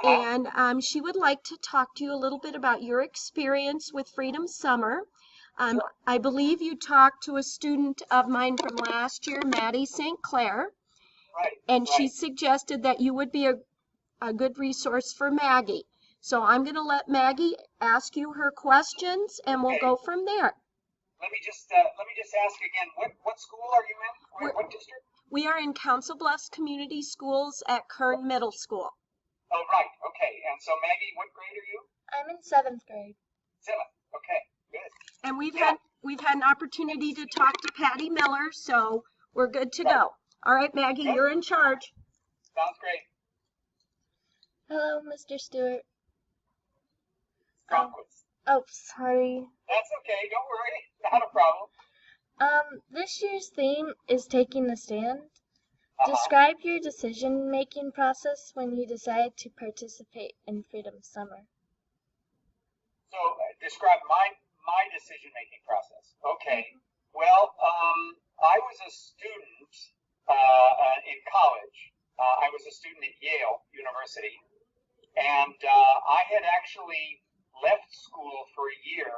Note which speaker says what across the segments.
Speaker 1: Uh-huh.
Speaker 2: and she would like to talk to you a little bit about your experience with Freedom Summer.
Speaker 1: Sure.
Speaker 2: I believe you talked to a student of mine from last year, Maddie St. Clair,
Speaker 1: Right.
Speaker 2: and she
Speaker 1: Right.
Speaker 2: suggested that you would be a good resource for Maggie. So I'm going to let Maggie ask you her questions and we'll
Speaker 1: Okay.
Speaker 2: go from there.
Speaker 1: Let me just ask again. What school are you in?
Speaker 2: We're,
Speaker 1: What district?
Speaker 2: we are in Council Bluffs Community Schools at Kern Middle School.
Speaker 1: Oh, right. Okay. And so Maggie, what grade are you?
Speaker 3: I'm in seventh grade.
Speaker 1: Seventh. Okay. Good.
Speaker 2: And we've
Speaker 1: Yeah.
Speaker 2: had an opportunity to talk to Patty Miller, so we're good to
Speaker 1: Right.
Speaker 2: go. All right, Maggie,
Speaker 1: Good.
Speaker 2: you're in charge.
Speaker 1: Sounds great.
Speaker 3: Hello, Mr. Stewart.
Speaker 1: Stromquist.
Speaker 3: Oh, sorry.
Speaker 1: That's okay. Don't worry. Not a problem.
Speaker 3: This year's theme is taking a stand.
Speaker 1: Uh-huh.
Speaker 3: Describe your decision-making process when you decide to participate in Freedom Summer.
Speaker 1: So describe my decision-making process. Okay. Well, I was a student in college. I was a student at Yale University, and I had actually left school for a year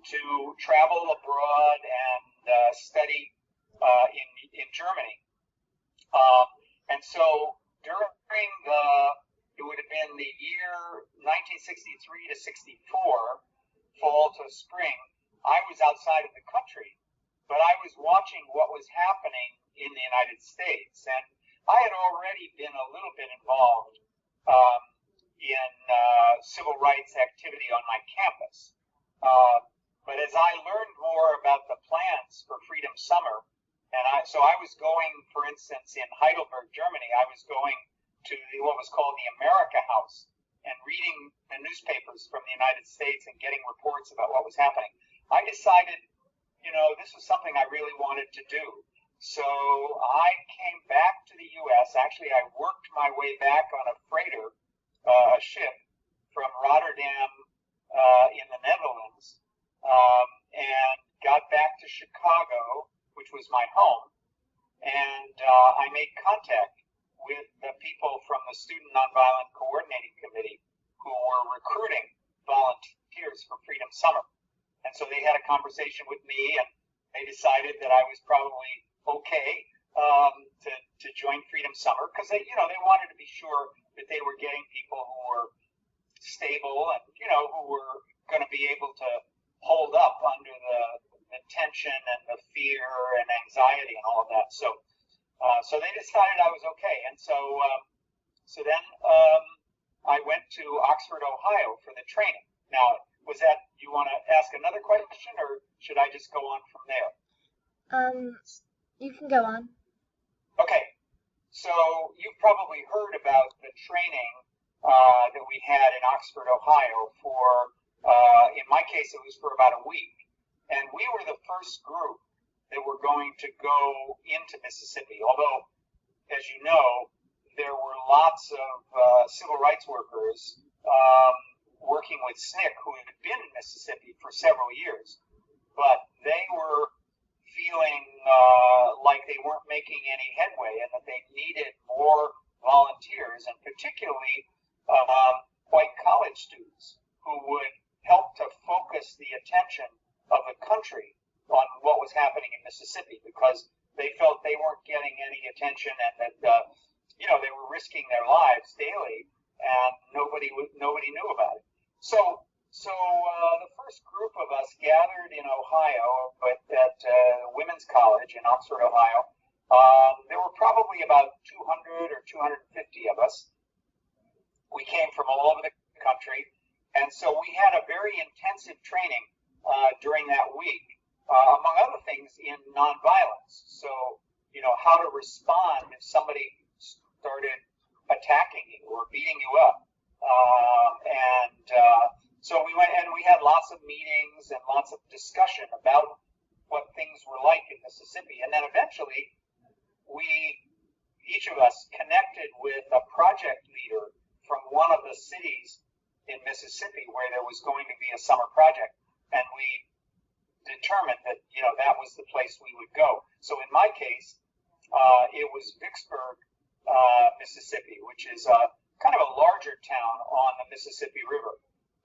Speaker 1: to travel abroad and study in Germany. And so during it would have been the year 1963 to 64, fall to spring, I was outside of the country, but I was watching what was happening in the United States. And I had already been a little bit involved in civil rights activity on my campus. But as I learned more about the plans for Freedom Summer, so I was going, for instance, in Heidelberg, Germany, I was going to what was called the America House and reading the newspapers from the United States and getting reports about what was happening. I decided, this was something I really wanted to do. So I came back to the U.S. Actually, I worked my way back on a freighter, a ship from Rotterdam in the Netherlands, and got back to Chicago, which was my home, and I made contact with the people from the Student Nonviolent Coordinating Committee who were recruiting volunteers for Freedom Summer. And so they had a conversation with me, and they decided that I was probably okay to join Freedom Summer because they wanted to be sure that they were getting people who were stable and who were going to be able to hold up under the tension and the fear and anxiety and all of that. So they decided I was okay, and so then I went to Oxford, Ohio for the training. Now, you want to ask another question, or should I just go on from there?
Speaker 3: You can go on.
Speaker 1: Okay, so you've probably heard about the training that we had in Oxford, Ohio for, in my case, it was for about a week. And we were the first group that were going to go into Mississippi. Although, as you know, there were lots of civil rights workers working with SNCC who had been in Mississippi for several years. But they were feeling like they weren't making any headway and that they needed more volunteers, and particularly white college students who would help to focus the attention of the country on what was happening in Mississippi, because they felt they weren't getting any attention and that they were risking their lives daily and nobody knew about it. So the first group of us gathered in Ohio, but at Women's College in Oxford, Ohio. There were probably about 200 or 250 of us. We came from all over the country, and so we had a very intensive training during that week, among other things, in nonviolence. So, how to respond if somebody started attacking you or beating you up. So we went and we had lots of meetings and lots of discussion about what things were like in Mississippi. And then eventually, each of us connected with a project leader from one of the cities in Mississippi where there was going to be a summer project. And we determined that, that was the place we would go. So in my case, it was Vicksburg, Mississippi, which is a kind of a larger town on the Mississippi River.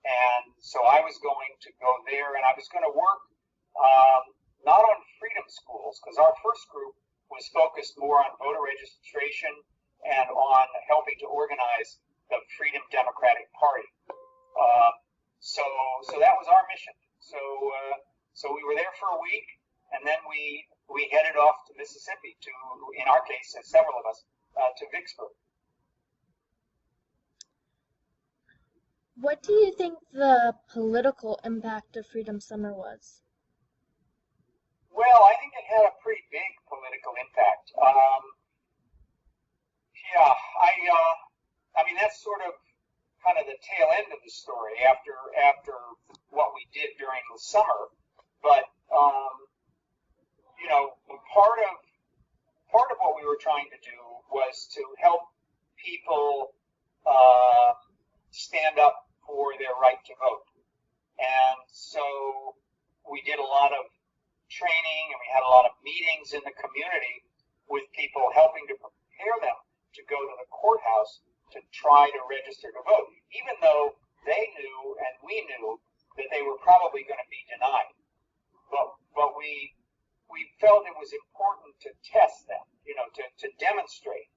Speaker 1: And so I was going to go there, and I was going to work not on freedom schools, because our first group was focused more on voter registration and on helping to organize the Freedom Democratic Party. So that was our mission. So we were there for a week, and then we headed off to Mississippi to, in our case, several of us, to Vicksburg.
Speaker 3: What do you think the political impact of Freedom Summer was?
Speaker 1: Well, I think it had a pretty big political impact. I mean, that's sort of kind of the tail end of the story after what we did during the summer. But part of what we were trying to do was to help people stand up for their right to vote. And so we did a lot of training, and we had a lot of meetings in the community with people, helping to prepare them to go to the courthouse to try to register to vote, even though they knew and we knew that they were probably going to be denied. But we felt it was important to test them, to demonstrate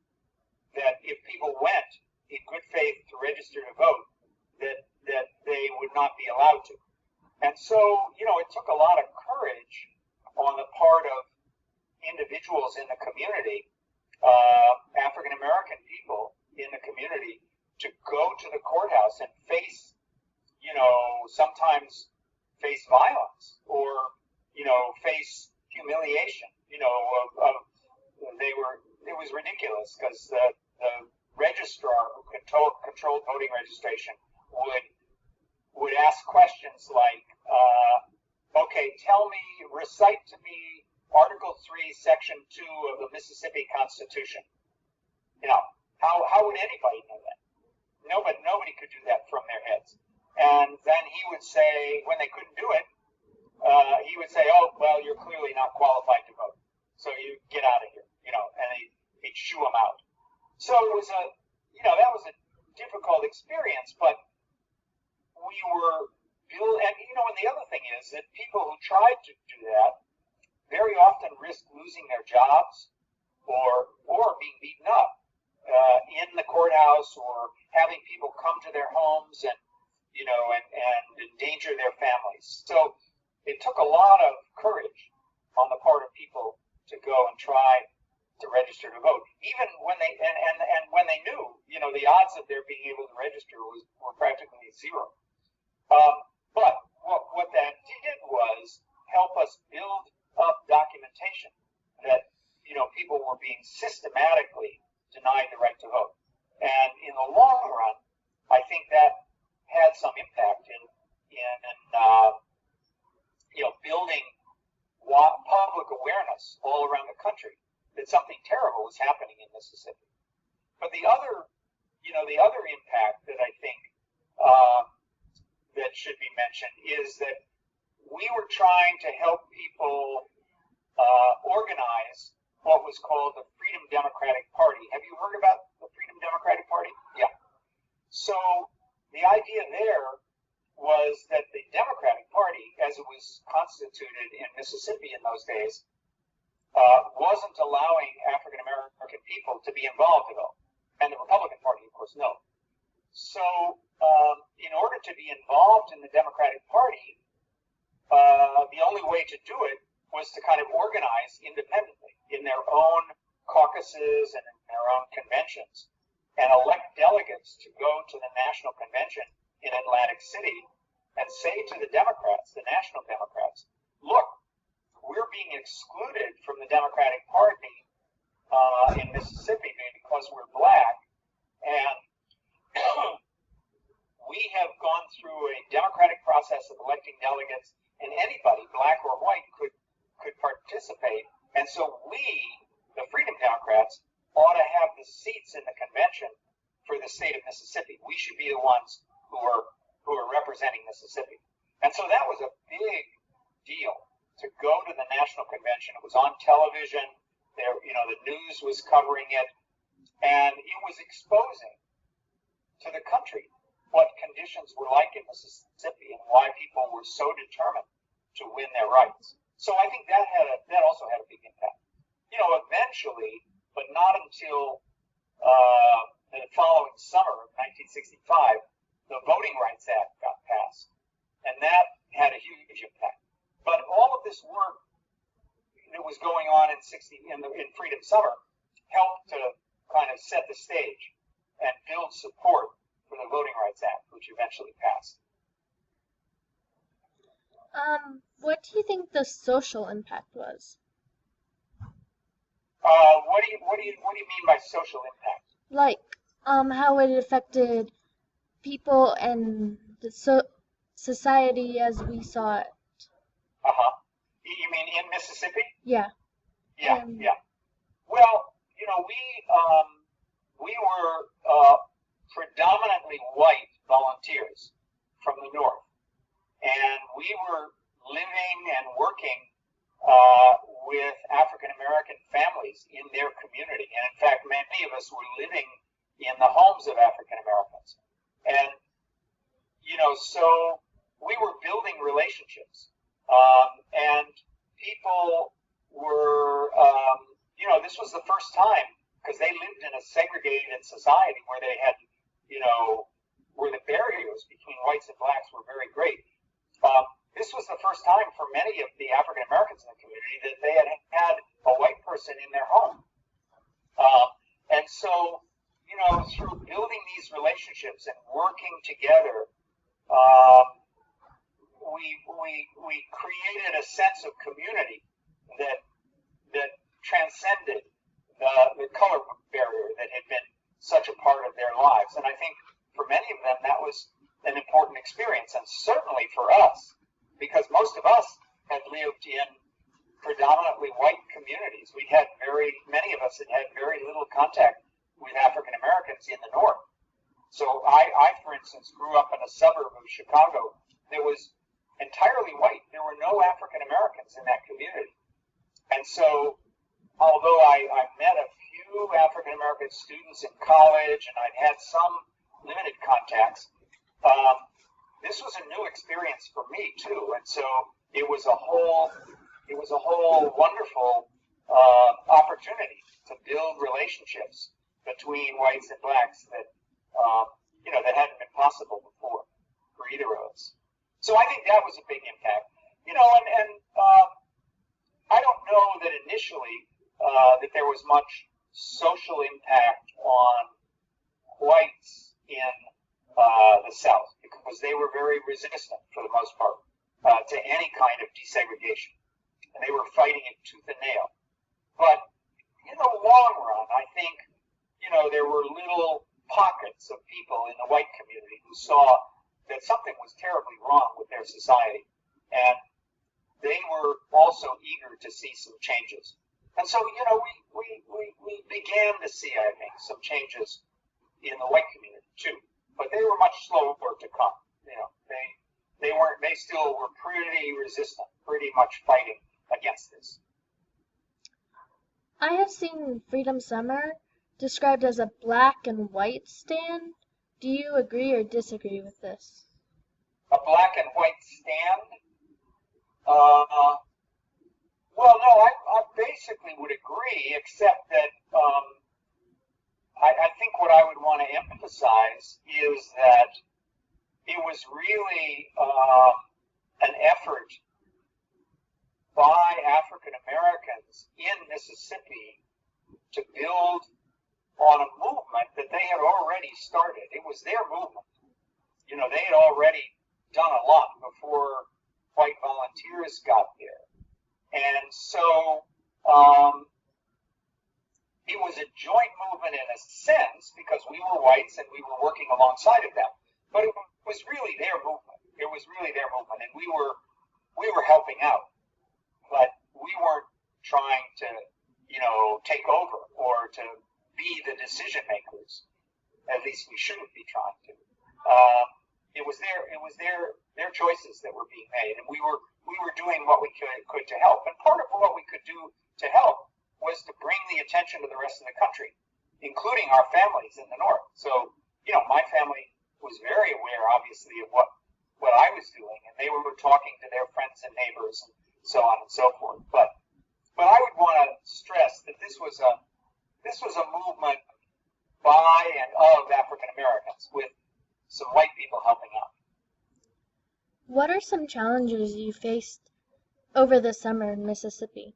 Speaker 1: that if people went in good faith to register to vote, that they would not be allowed to. And so, it took a lot of courage on the part of individuals in the community, African American people in the community, to go to the courthouse and face, sometimes face violence or, face humiliation. It was ridiculous, because the registrar who controlled voting registration would ask questions like, okay, recite to me Article 3, Section 2 of the Mississippi Constitution. How would anybody know that? Nobody could do that from their heads. And then he would say, when they couldn't do it, he would say, oh, well, you're clearly not qualified to vote, so you get out of here, and he'd shoo them out. So it was that was a difficult experience, but we were and the other thing is that people who tried to do that very often risked losing their jobs or being beaten up in the courthouse, or having people come to their homes and endanger their families. So it took a lot of courage on the part of people to go and try to register to vote, even when they when they knew, the odds of their being able to register were practically zero. But what that did was help us build up documentation that people were being systematically denied the right to vote, and in the long run, I think that had some impact in building public awareness all around the country that something terrible was happening in Mississippi. But the other impact that I think that should be mentioned is that we were trying to help people organize what was called the Freedom Democratic Party. Have you heard about the Freedom Democratic Party? Yeah. So the idea there was that the Democratic Party, as it was constituted in Mississippi in those days, wasn't allowing African American people to be involved at all. And the Republican Party, of course, no. So in order to be involved in the Democratic Party, the only way to do it was to kind of organize independently in their own caucuses and in their own conventions, and elect delegates to go to the National Convention in Atlantic City and say to the Democrats, the National Democrats, look, we're being excluded from the Democratic Party in Mississippi because we're black, and we have gone through a democratic process of electing delegates, and anybody, black or white, could participate. And so we, the Freedom Democrats, ought to have the seats in the convention for the state of Mississippi. We should be the ones who are representing Mississippi. And so that was a big deal to go to the National Convention. It was on television. There, the news was covering it, and it was exposing to the country what conditions were like in Mississippi and why people were so determined to win their rights. So I think that also had a big impact. Eventually, but not until the following summer of 1965, the Voting Rights Act got passed, and that had a huge impact. But all of this work that was going on in Freedom Summer helped to kind of set the stage and build support for the Voting Rights Act, which eventually passed.
Speaker 3: What do you think the social impact was?
Speaker 1: What do you mean by social impact?
Speaker 3: Like, how it affected people and the society as we saw it.
Speaker 1: You mean in Mississippi?
Speaker 3: Yeah.
Speaker 1: Yeah. Well, we were predominantly white volunteers from the North, and we were living and working with African American families in their community. And in fact, many of us were living in the homes of African Americans. And, so we were building relationships. And people were, this was the first time, because they lived in a segregated society where they had, where the barriers between whites and blacks were very great. This was the first time for many of the African Americans in the community that they had a white person in their home. And so, through building these relationships and working together, we created a sense of community that transcended the color barrier that had been such a part of their lives. And I think for many of them that was an important experience, and certainly for us, because most of us had lived in predominantly white communities. Many of us had had very little contact with African Americans in the North. So I, for instance, grew up in a suburb of Chicago that was entirely white. There were no African Americans in that community. And so, although I met a few African American students in college and I'd had some limited contacts, this was a new experience for me too. And so it was a whole wonderful opportunity to build relationships between whites and blacks that that hadn't been possible before for either of us. So I think that was a big impact. And I don't know that initially that there was much social impact on whites in the South, because they were very resistant for the most part to any kind of desegregation, and they were fighting it tooth and nail. But in the long run, I think there were little pockets of people in the white community who saw that something was terribly wrong with their society, and they were also eager to see some changes. And so, we began to see, I think, some changes in the white community too, but they were much slower to come. They still were pretty resistant, pretty much fighting against this.
Speaker 3: I have seen Freedom Summer described as a black and white stand. Do you agree or disagree with this?
Speaker 1: A black and white stand? Well, no, I basically would agree, except that I think what I would want to emphasize is that it was really an effort by African Americans in Mississippi to build on a movement that they had already started. It was their movement. They had already done a lot before white volunteers got there. And so it was a joint movement in a sense, because we were whites and we were working alongside of them. But it was really their movement. It was really their movement, and we were helping out. But we weren't trying to, take over or to be the decision makers. At least we shouldn't be trying to. It was their choices that were being made, and we were doing what we could to help. And part of what we could do to help was to bring the attention to the rest of the country, including our families in the North. So, my family was very aware, obviously, of what I was doing, and they were talking to their friends and neighbors and so on and so forth. But I would want to stress that this was a movement by and of African Americans with some white people helping out.
Speaker 3: What are some challenges you faced over the summer in Mississippi?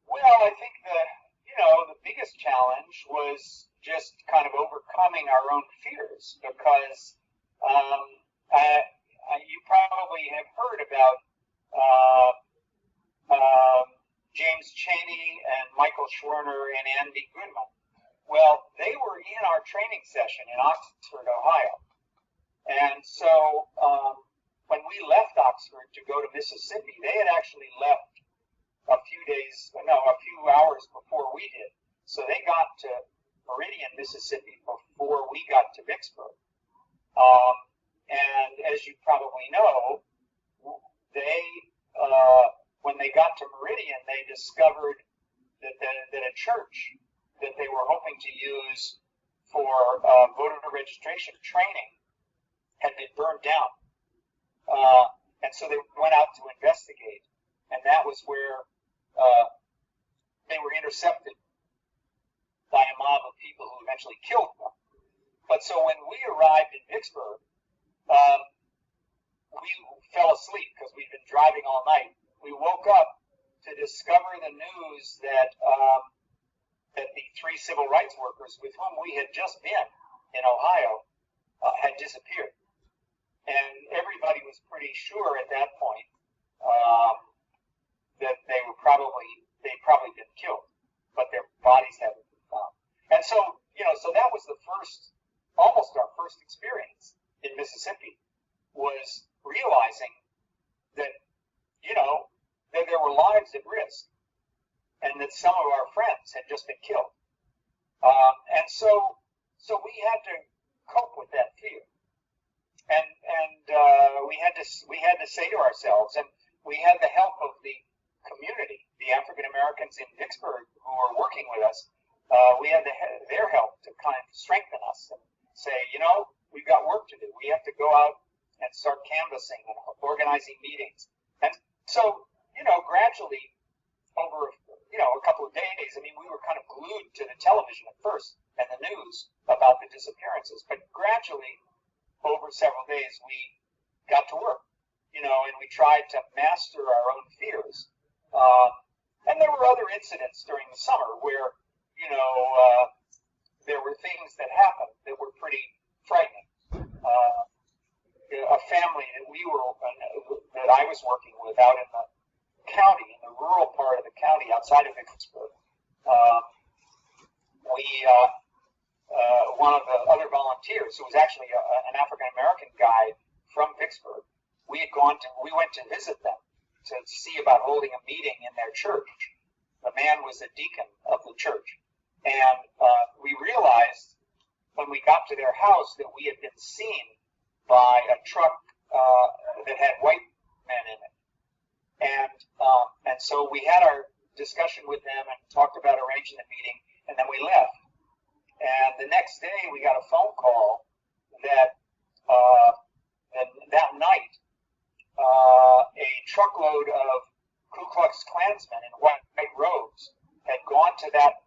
Speaker 1: Well, I think the biggest challenge was just kind of overcoming our own fears, because you probably have heard about James Chaney and Michael Schwerner and Andy Goodman. Well, they were in our training session in Oxford, Ohio. And so when we left Oxford to go to Mississippi, they had actually left a few hours before we did. So they got to Meridian, Mississippi before we got to Vicksburg. And as you probably know, when they got to Meridian, they discovered that a church that they were hoping to use for voter registration training had been burned down. And so they went out to investigate, and that was where they were intercepted by a mob of people who eventually killed them. But so when we arrived in Vicksburg, we fell asleep because we'd been driving all night. We woke up to discover the news that the 3 civil rights workers with whom we had just been in Ohio had disappeared. And everybody was pretty sure at that point that they'd probably been killed, but their bodies hadn't been found. And so, so that was almost our first experience in Mississippi, was realizing that, that there were lives at risk and that some of our friends had just been killed. And so we had to cope with that fear. And we had to say to ourselves, and we had the help of the community, the African Americans in Vicksburg who were working with us. We had their help to kind of strengthen us and say, we've got work to do. We have to go out and start canvassing and organizing meetings. And so, gradually over, a couple of days, we were kind of glued to the television at first and the news about the disappearances, but gradually over several days, we got to work, and we tried to master our own fears. And there were other incidents during the summer where, there were things that happened that were pretty frightening. A family that I was working with out in the county, in the rural part of the county outside of Vicksburg, one of the other volunteers, who was actually an African American guy from Vicksburg, we went to visit them to see about holding a meeting in their church. The man was a deacon of the church, and we realized when we got to their house that we had been seen by a truck that had white men in it, and so we had our discussion with them and talked about arranging the meeting, and then we left. And the next day, we got a phone call that that night, a truckload of Ku Klux Klansmen in white robes had gone to that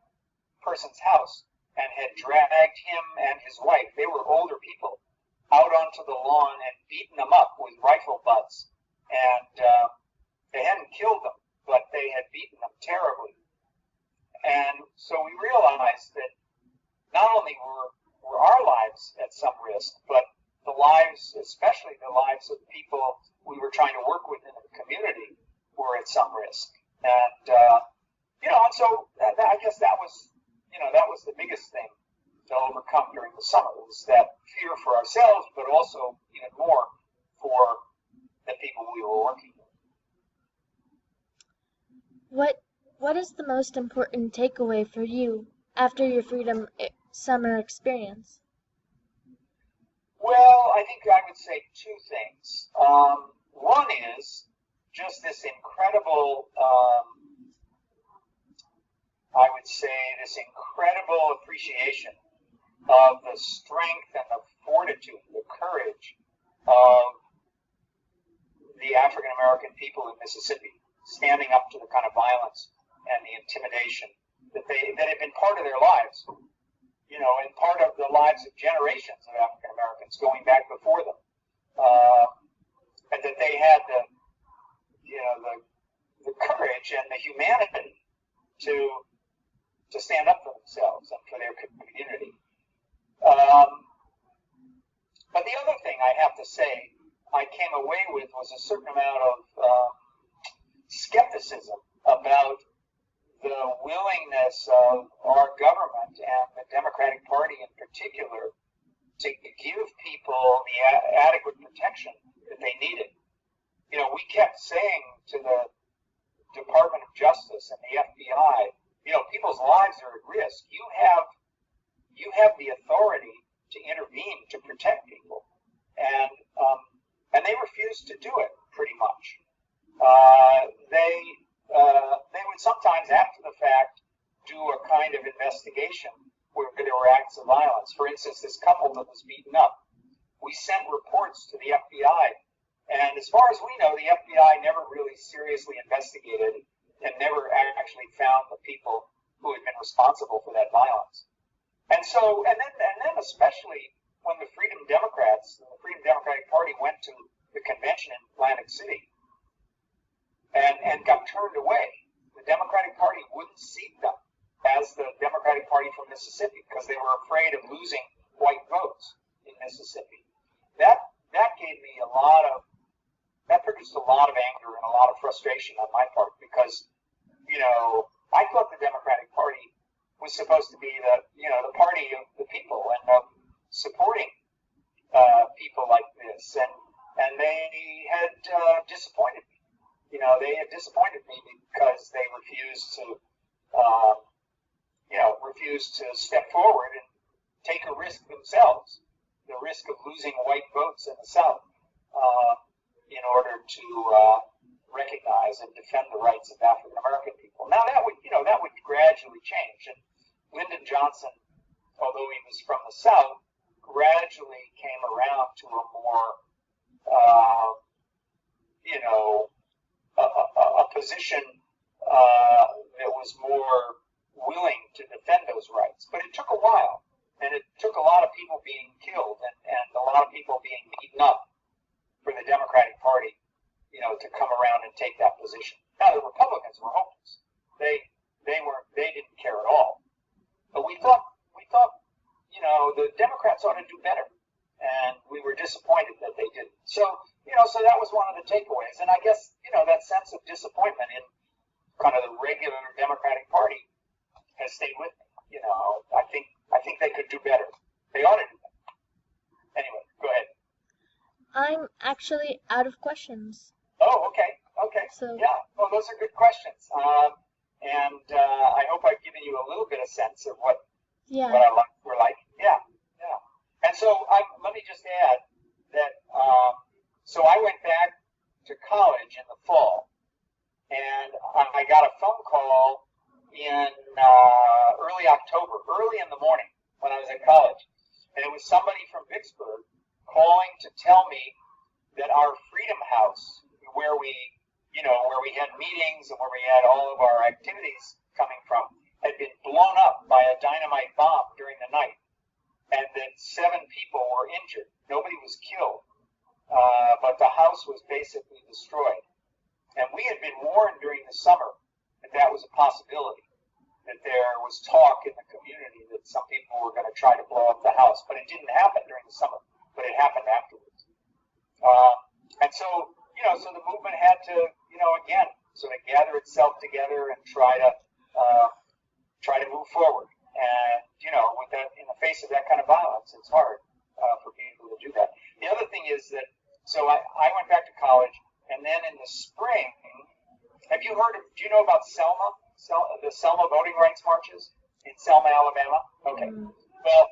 Speaker 1: person's house and had dragged him and his wife, they were older people, out onto the lawn and beaten them up with rifle butts. And they hadn't killed them, but they had beaten them terribly. And so we realized that not only were our lives at some risk, but the lives, especially the lives of people we were trying to work with in the community, were at some risk. And and so I guess that was the biggest thing to overcome during the summer, was that fear for ourselves, but also even more for the people we were working with.
Speaker 3: What is the most important takeaway for you after your Freedom Summer experience?
Speaker 1: Well, I think I would say 2 things. One is just this incredible, I would say, this incredible appreciation of the strength and the fortitude, the courage of the African American people in Mississippi, standing up to the kind of violence and the intimidation that had been part of their lives, and part of the lives of generations of African Americans going back before them, and that they had the courage and the humanity to stand up for themselves and for their community. But the other thing I have to say I came away with was a certain amount of skepticism about the willingness of our government and the Democratic Party in particular to give people the adequate protection that they needed. We kept saying to the Department of Justice and the FBI, people's lives are at risk. You have the authority to intervene to protect people, and they refused to do it. Pretty much, they would sometimes, after the fact, do a kind of investigation where there were acts of violence. For instance, this couple that was beaten up, we sent reports to the FBI, and as far as we know, the FBI never really seriously investigated and never actually found the people who had been responsible for that violence. And then especially when the Freedom Democrats, the Freedom Democratic Party, went to the convention in Atlantic City and got turned away, the Democratic Party wouldn't seat them as the Democratic Party from Mississippi because they were afraid of losing white votes in Mississippi. That produced a lot of anger and a lot of frustration on my part because, I thought the Democratic Party was supposed to be the party of the people and of supporting people like this, and they had disappointed me. They had disappointed me because they refused to step forward and take a risk themselves, the risk of losing white votes in the South, in order to recognize and defend the rights of African American people. Now that would gradually change, and Lyndon Johnson, although he was from the South, gradually came around to a more, a position that was more willing to defend those rights. But it took a while, and it took a lot of people being killed and a lot of people being beaten up for the Democratic Party, to come around and take that position. Now the Republicans were hopeless. They didn't care at all. But we thought, the Democrats ought to do better, and we were disappointed that they didn't. So that was one of the takeaways. And I guess, that sense of disappointment in kind of the regular Democratic Party has stayed with me. I think they could do better. They ought to do better. Anyway, go ahead.
Speaker 3: I'm actually out of questions.
Speaker 1: Oh, okay.
Speaker 3: So
Speaker 1: yeah, well, those are good questions. And I hope I've given you a little bit of sense of what we're like. Yeah. And so let me just add that, so I went back to college in the fall, and I got a phone call in early October, early in the morning when I was at college. And it was somebody from Vicksburg calling to tell me that our Freedom House, where we had meetings and where we had all of our activities coming from, had been blown up by a dynamite bomb during the night, and that 7 people were injured. Nobody was killed, but the house was basically destroyed. And we had been warned during the summer that was a possibility, that there was talk in the community that some people were going to try to blow up the house, but it didn't happen during the summer, but it happened afterwards. And so, so the movement had to, again, sort of gather itself together and try to move forward. And, with that, in the face of that kind of violence, it's hard for people to do that. The other thing is that, so I went back to college, and then in the spring, do you know about Selma? The Selma voting rights marches in Selma, Alabama? Okay. Well,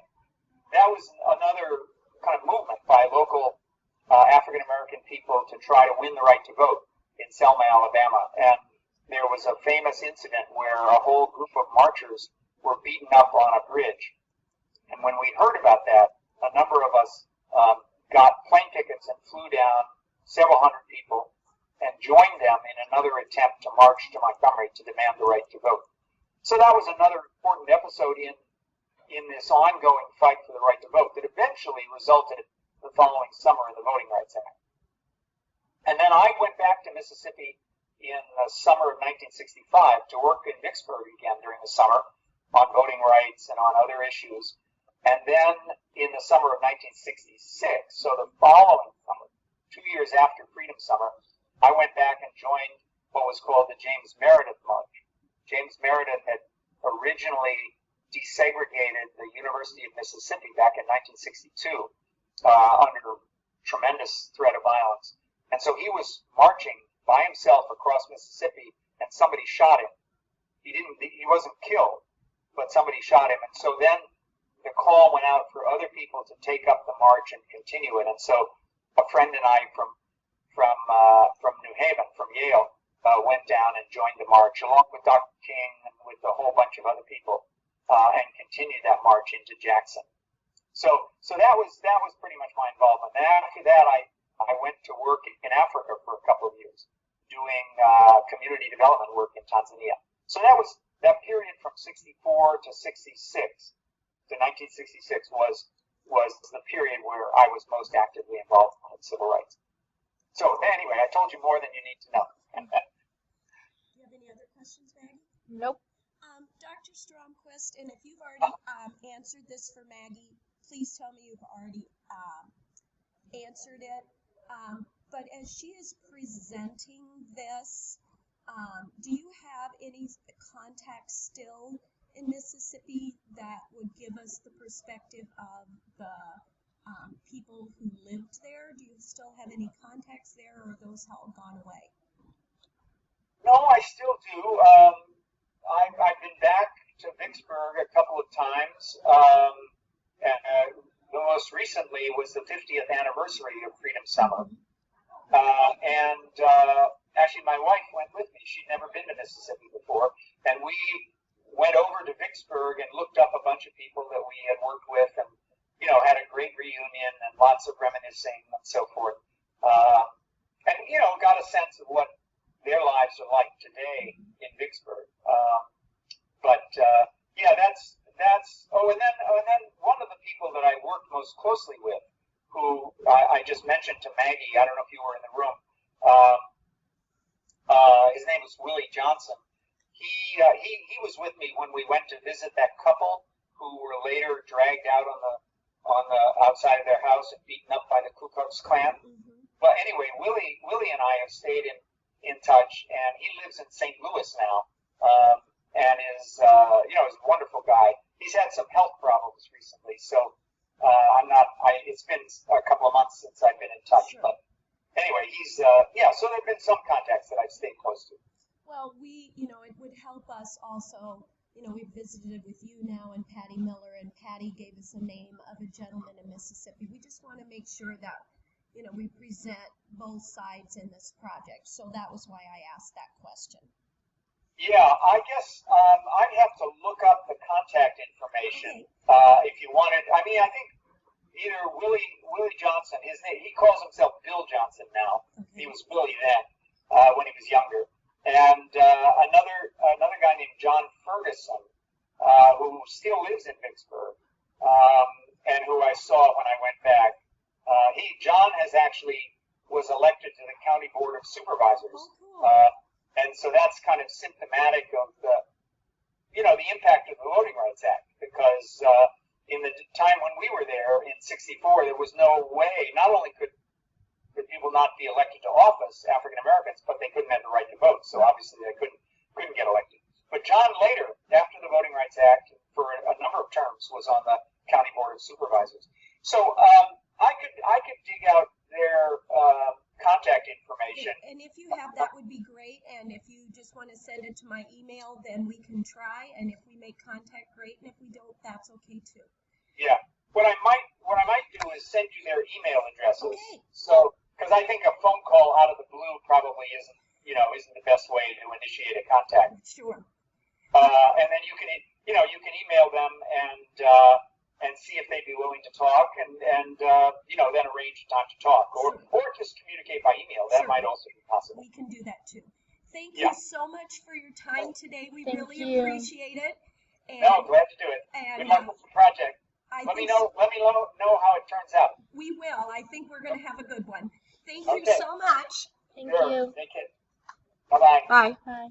Speaker 1: that was another kind of movement by local African-American people to try to win the right to vote in Selma, Alabama. And there was a famous incident where a whole group of marchers were beaten up on a bridge. And when we heard about that, a number of us got plane tickets and flew down, several hundred people, and joined them in another attempt to march to Montgomery to demand the right to vote. So that was another important episode in this ongoing fight for the right to vote that eventually resulted the following summer in the Voting Rights Act. And then I went back to Mississippi in the summer of 1965 to work in Vicksburg again during the summer on voting rights and on other issues. And then in the summer of 1966, so the following summer, 2 years after Freedom Summer, I went back and joined what was called the James Meredith March. James Meredith had originally desegregated the University of Mississippi back in 1962 under tremendous threat of violence. And so he was marching by himself across Mississippi, and somebody shot him. He wasn't killed, but somebody shot him. And so then the call went out for other people to take up the march and continue it. And so a friend and I from New Haven, from Yale, went down and joined the march along with Dr. King and with a whole bunch of other people, and continued that march into Jackson. So that was pretty much my involvement. And after that, I went to work in Africa for a couple of years, doing community development work in Tanzania. So that period from 64 to 66 to 1966 was the period where I was most actively involved in civil rights. So anyway, I told you more than you need to know.
Speaker 4: Do you have any other questions, Maggie?
Speaker 3: Nope.
Speaker 4: Dr. Stromquist, and if you've already answered this for Maggie, please tell me you've already answered it. But as she is presenting this, do you have any contacts still in Mississippi that would give us the perspective of the people who lived there? Do you still have any contacts there, or are those all gone away?
Speaker 1: No, I still do. I've been back to Vicksburg a couple of times. The most recently was the 50th anniversary of Freedom Summer. Actually, my wife went with me. She'd never been to Mississippi before. And we went over to Vicksburg and looked up a bunch of people that we had worked with, and, had a great reunion and lots of reminiscing and so forth. And, got a sense of what their lives are like today in Vicksburg. And then one of the people that I worked most closely with, who I just mentioned to Maggie, I don't know if you were in the room, his name was Willie Johnson. He was with me when we went to visit that couple who were later dragged out on the outside of their house and beaten up by the Ku Klux Klan.
Speaker 4: Mm-hmm.
Speaker 1: But anyway, Willie and I have stayed in touch, and he lives in St. Louis now, and is is a wonderful guy. He's had some health problems recently, so it's been a couple of months since I've been in touch.
Speaker 4: Sure.
Speaker 1: But anyway, he's so there've been some contacts that I've stayed close to.
Speaker 4: Well, it would help us also. We've visited with you now and Patty Miller, and Patty gave us a name of a gentleman in Mississippi. We just want to make sure that, we present both sides in this project. So that was why I asked that question.
Speaker 1: Yeah, I guess I'd have to look up the contact information if you wanted. I mean, I think either Willie Johnson, his name, he calls himself Bill Johnson now. Okay. He was Willie then when he was younger. And another guy named John Ferguson, who still lives in Vicksburg, and who I saw when I went back. John was elected to the County Board of Supervisors.
Speaker 4: Oh, cool.
Speaker 1: And so that's kind of symptomatic of the impact of the Voting Rights Act, because in the time when we were there in '64, there was no way. Not only could people not be elected to office, African Americans, but they couldn't have the right to vote. So obviously they couldn't get elected. But John later, after the Voting Rights Act, for a number of terms, was on the County Board of Supervisors. So I could dig out their contact information.
Speaker 4: And if you have, that would be great. And if you just want to send it to my email, then we can try. And if we make contact, great. And if we don't, that's okay too.
Speaker 1: Yeah. What I might do is send you their email addresses.
Speaker 4: Okay.
Speaker 1: So, because I think a phone call out of the blue probably isn't the best way to initiate a contact.
Speaker 4: Sure.
Speaker 1: And then you can email them, and and see if they'd be willing to talk, and then arrange a time to talk, or just communicate by email. That might also be possible.
Speaker 4: We can do that too. Thank you so much for your time today. We really appreciate it. And,
Speaker 1: no, glad to do it.
Speaker 4: And,
Speaker 1: good luck with the project. Let me know how it turns out.
Speaker 4: We will. I think we're going to have a good one. Thank you so much.
Speaker 3: Thank you.
Speaker 1: Take care. Bye-bye.
Speaker 2: Bye.
Speaker 3: Bye.